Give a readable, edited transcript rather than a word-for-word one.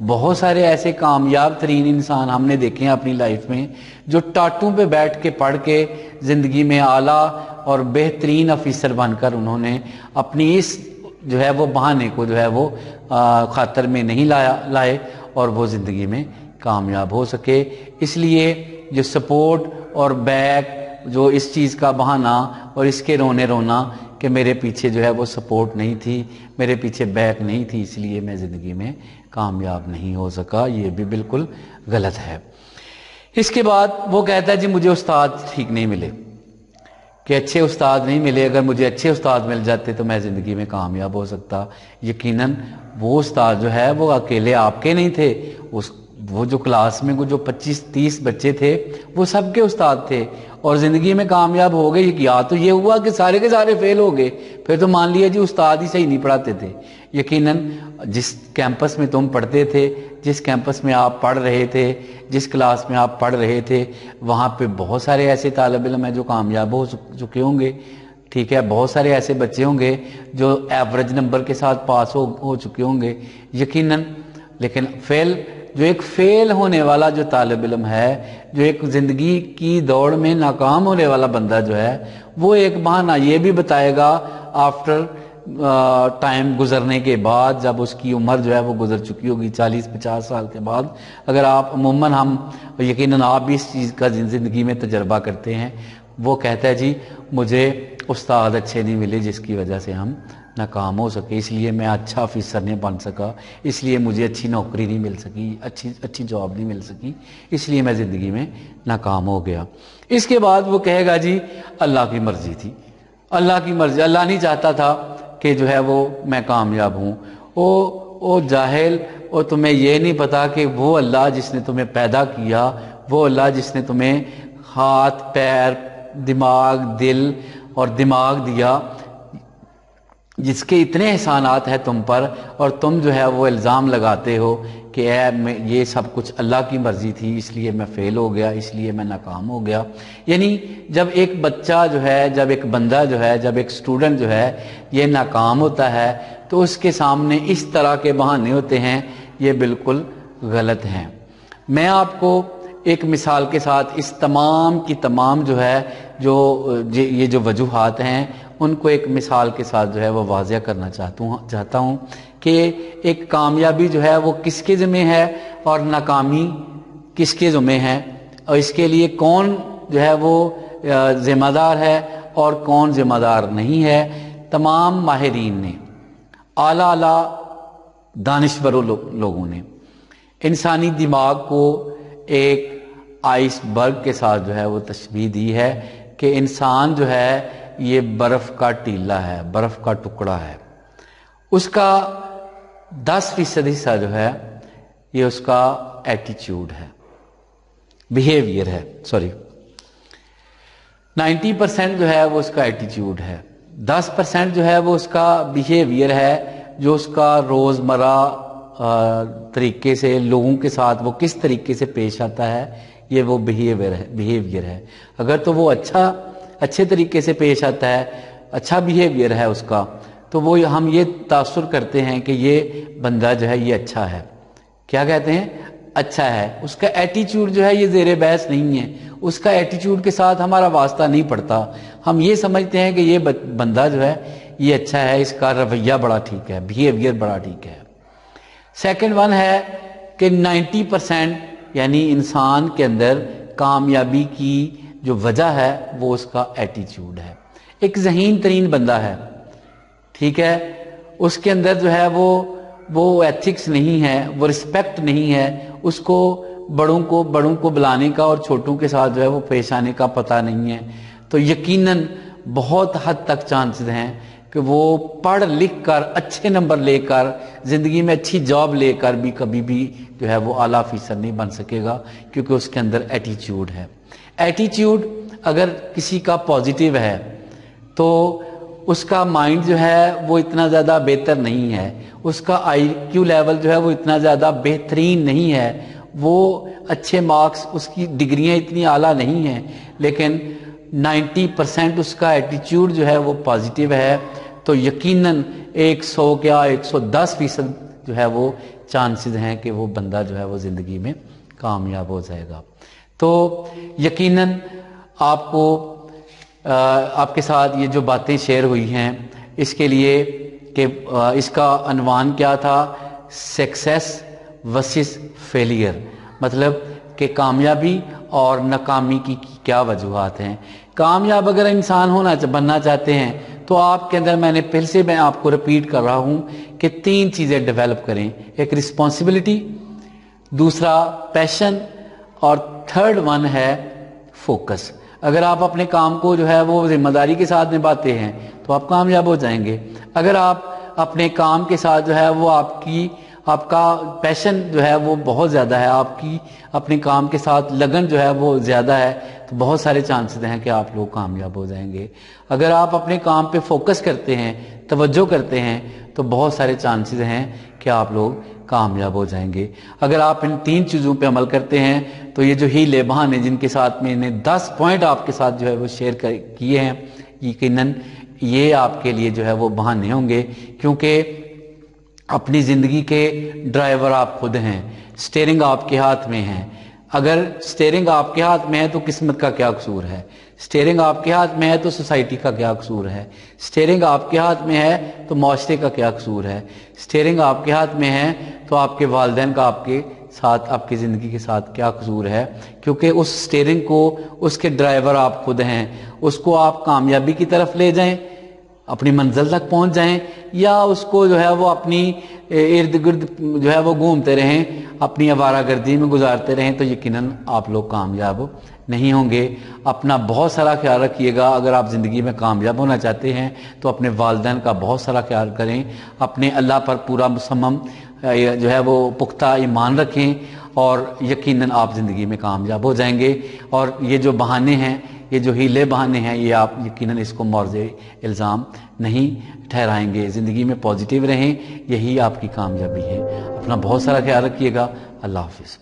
بہت سارے ایسے کامیاب ترین انسان ہم نے دیکھے ہیں اپنی لائف میں جو ٹاٹوں پہ بیٹھ کے پڑھ کے زندگی میں اعلیٰ اور بہترین افیسر بن کر انہوں نے اپنی اس جو ہے وہ بہانے کو جو ہے وہ خاطر میں نہیں لائے اور وہ زندگی میں کامیاب ہو سکے۔ اس لیے جو سپورٹ اور بیک جو اس چیز کا بہانہ اور اس کے رونا کہ میرے پیچھے جو ہے وہ سپورٹ نہیں تھی، میرے پیچھے بیک نہیں تھی، اس لیے میں زندگی میں کامیاب نہیں ہو سکا، یہ بھی بالکل غلط ہے۔ اس کے بعد وہ کہتا ہے جی مجھے استاد ٹھیک نہیں ملے، کہ اچھے استاد نہیں ملے، اگر مجھے اچھے استاد مل جاتے تو میں زندگی میں کامیاب ہو سکتا۔ یقیناً وہ استاد جو ہے وہ اکیلے آپ کے نہیں تھے، وہ جو کلاس میں جو 25-30 بچے تھے وہ سب کے استاد تھے اور زندگی میں کامیاب ہو گئے۔ یا تو یہ ہوا کہ سارے کے سارے فیل ہو گئے، پھر تو مان لیا جی استاد ہی صحیح نہیں پڑھاتے تھے۔ یقیناً جس کیمپس میں تم پڑھتے تھے، جس کیمپس میں آپ پڑھ رہے تھے، جس کلاس میں آپ پڑھ رہے تھے، وہاں پہ بہت سارے ایسے طالب علم ہیں جو کامیاب ہو چکے ہوں گے، ٹھیک ہے، بہت سارے ایسے بچے ہوں گے جو ایوریج نمبر کے ساتھ پاس ہو چکے ہوں گے یقیناً۔ لیکن جو ایک فیل ہونے والا جو طالب علم ہے، جو ایک زندگی کی دوڑ میں ناکام ہونے والا بندہ جو ہے، وہ ایک بہانہ یہ بھی بتائے گا آفٹر ٹائم گزرنے کے بعد، جب اس کی عمر جو ہے وہ گزر چکی ہوگی 40-50 سال کے بعد، اگر آپ عموماً یقیناً آپ بھی اس چیز کا زندگی میں تجربہ کرتے ہیں، وہ کہتا ہے جی مجھے استاد اچھے نہیں ملے جس کی وجہ سے ہم ناکام ہو سکے، اس لیے میں اچھا افیسر نہیں بن سکا، اس لیے مجھے اچھی نوکری نہیں مل سکی، اچھی جاب نہیں مل سکی، اس لیے میں زندگی میں ناکام ہو گیا۔ اس کے بعد وہ کہے گا جی اللہ کی مرضی تھی، اللہ کی مرضی، اللہ نہیں چاہتا تھا کہ جو ہے وہ میں کامیاب ہوں۔ او جاہل، اور تمہیں یہ نہیں پتا کہ وہ اللہ جس نے تمہیں پیدا کیا، وہ اللہ جس نے تمہیں ہاتھ پیر دماغ دل اور دماغ دیا، جس کے اتنے احسانات ہیں تم پر، اور تم جو ہے وہ الزام لگاتے ہو کہ یہ سب کچھ اللہ کی مرضی تھی، اس لیے میں فیل ہو گیا، اس لیے میں ناکام ہو گیا۔ یعنی جب ایک بچہ جو ہے، جب ایک بندہ جو ہے، جب ایک اسٹوڈنٹ جو ہے یہ ناکام ہوتا ہے تو اس کے سامنے اس طرح کے بہانے ہوتے ہیں، یہ بالکل غلط ہیں۔ میں آپ کو ایک مثال کے ساتھ اس تمام کی تمام جو ہے یہ جو وجوہات ہیں ان کو ایک مثال کے ساتھ جو ہے وہ واضح کرنا چاہتا ہوں کہ ایک کامیابی جو ہے وہ کس کے ذمہ ہے اور ناکامی کس کے ذمہ ہے، اور اس کے لیے کون جو ہے وہ ذمہ دار ہے اور کون ذمہ دار نہیں ہے۔ تمام ماہرین نے، اعلیٰ دانشور لوگوں نے انسانی دماغ کو ایک آئس برگ کے ساتھ جو ہے وہ تشبیہ دی ہے کہ انسان جو ہے یہ برف کا ٹیلا ہے، برف کا ٹکڑا ہے، اس کا 10% حصہ جو ہے یہ اس کا ایٹیچیوڈ ہے، بیہیویئر ہے، 90% جو ہے وہ اس کا ایٹیچیوڈ ہے، 10% جو ہے وہ اس کا بیہیویئر ہے، جو اس کا روزمرہ طریقے سے لوگوں کے ساتھ وہ کس طریقے سے پیش آتا ہے، یہ وہ بیہیویئر ہے۔ اگر تو وہ اچھے طریقے سے پیش آتا ہے، اچھا بیہیویئر ہے اس کا، تو وہ ہم یہ تاثر کرتے ہیں کہ یہ بندہ جو ہے یہ اچھا ہے۔ کیا کہتے ہیں؟ اچھا ہے۔ اس کا ایٹیچیوڈ جو ہے یہ زیر بحث نہیں ہے، اس کا ایٹیچیوڈ کے ساتھ ہمارا واسطہ نہیں پڑتا، ہم یہ سمجھتے ہیں کہ یہ بندہ جو ہے یہ اچھا ہے، اس کا رویہ بڑا ٹھیک ہے، بیہیویئر بڑا ٹھیک ہے۔ سیکنڈ ون ہے کہ 90% یعنی انسان کے اندر کامیابی کی جو وجہ ہے وہ اس کا ایٹیچیوڈ ہے۔ ایک ذہین ترین بندہ ہے، ٹھیک ہے، اس کے اندر جو ہے وہ ایتھکس نہیں ہے، وہ رسپیکٹ نہیں ہے، اس کو بڑوں کو بلانے کا اور چھوٹوں کے ساتھ جو ہے وہ پیش آنے کا پتہ نہیں ہے، تو یقیناً بہت حد تک چانسز ہیں کہ وہ پڑھ لکھ کر اچھے نمبر لے کر زندگی میں اچھی جاب لے کر بھی کبھی بھی جو ہے وہ اعلیٰ افیسر نہیں بن سکے گا، کیونکہ اس کے اندر ایٹیچیوڈ ہے۔ ایٹیچیوڈ اگر کسی کا پازیٹیو ہے تو اس کا مائنڈ جو ہے وہ اتنا زیادہ بہتر نہیں ہے، اس کا آئی کیو لیول جو ہے وہ اتنا زیادہ بہترین نہیں ہے، وہ اچھے مارکس، اس کی ڈگریاں اتنی اعلیٰ نہیں ہیں، لیکن 90% اس کا ایٹیچیوڈ جو ہے وہ پازیٹیو ہے، تو یقیناً 100 کیا 110% جو ہے وہ چانسز ہیں کہ وہ بندہ جو ہے وہ زندگی میں کامیاب ہو جائے گا۔ تو یقیناً آپ کو آپ کے ساتھ یہ جو باتیں شیئر ہوئی ہیں اس کے لیے کہ اس کا عنوان کیا تھا، سکسیس ورسز فیلئر، مطلب کہ کامیابی اور ناکامی کی کیا وجوہات ہیں۔ کامیاب اگر انسان بننا چاہتے ہیں تو آپ کے اندر، میں آپ کو ریپیٹ کر رہا ہوں کہ 3 چیزیں ڈیولپ کریں، ایک رسپانسبلٹی، دوسرا پیشن، اور تھرڈ ون ہے فوکس۔ اگر آپ اپنے کام کو جو ہے وہ ذمہ داری کے ساتھ نبھاتے ہیں تو آپ کامیاب ہو جائیں گے۔ اگر آپ اپنے کام کے ساتھ جو ہے وہ آپ کا پیشن جو ہے وہ بہت زیادہ ہے، آپ کی اپنے کام کے ساتھ لگن جو ہے وہ زیادہ ہے، تو بہت سارے چانسز ہیں کہ آپ لوگ کامیاب ہو جائیں گے۔ اگر آپ اپنے کام پہ فوکس کرتے ہیں، توجہ کرتے ہیں، تو بہت سارے چانسز ہیں کہ آپ لوگ کامیاب ہو جائیں گے۔ اگر آپ ان 3 چیزوں پہ عمل کرتے ہیں تو یہ جو ہیلے بہانے جن کے ساتھ میں نے 10 پوائنٹ آپ کے ساتھ جو ہے وہ شیئر کیے ہیں، یقیناً یہ آپ کے لیے جو ہے وہ بہانے ہوں گے، کیونکہ اپنی زندگی کے ڈرائیور آپ خود ہیں، سٹیئرنگ آپ کے ہاتھ میں ہے۔ اگر سٹیئرنگ آپ کے ہاتھ میں ہے تو قسمت کا کیا قصور ہے، سٹیئرنگ آپ کے ہاتھ میں ہے تو سوسائٹی کا کیا قصور ہے، سٹیئرنگ آپ کے ہاتھ میں ہے تو معاشرے کا کیا قصور ہے، سٹیئرنگ آپ کے ہاتھ میں ہے تو آپ کے والدین کا آپ کے ساتھ، آپ کی زندگی کے ساتھ کیا قصور ہے، کیونکہ اس سٹیئرنگ کو، اس کے ڈرائیور آپ خود ہیں۔ اس کو آپ کامیابی کی طرف لے جائیں، اپنی منزل تک پہنچ جائیں، یا اس کو جو ہے وہ اپنی ارد گرد جو ہے وہ گھومتے رہیں، اپنی آوارہ گردی میں گزارتے رہیں، تو یقیناً آپ لوگ کامیاب نہیں ہوں گے۔ اپنا بہت سارا خیال رکھیے گا۔ اگر آپ زندگی میں کامیاب ہونا چاہتے ہیں تو اپنے والدین کا بہت سارا خیال کریں، اپنے اللہ پر پورا مصمم جو ہے وہ پختہ ایمان رکھیں، اور یقیناً آپ زندگی میں کامیاب ہو جائیں گے۔ اور یہ جو بہانے ہیں، یہ جو ہیلے بہانے ہیں، یہ آپ یقیناً اس کو مورد الزام نہیں ٹھہرائیں گے۔ زندگی میں پازیٹیو رہیں، یہی آپ کی کامیابی ہے۔ اپنا بہت سارا خیال رکھیے گا۔ اللہ حافظ۔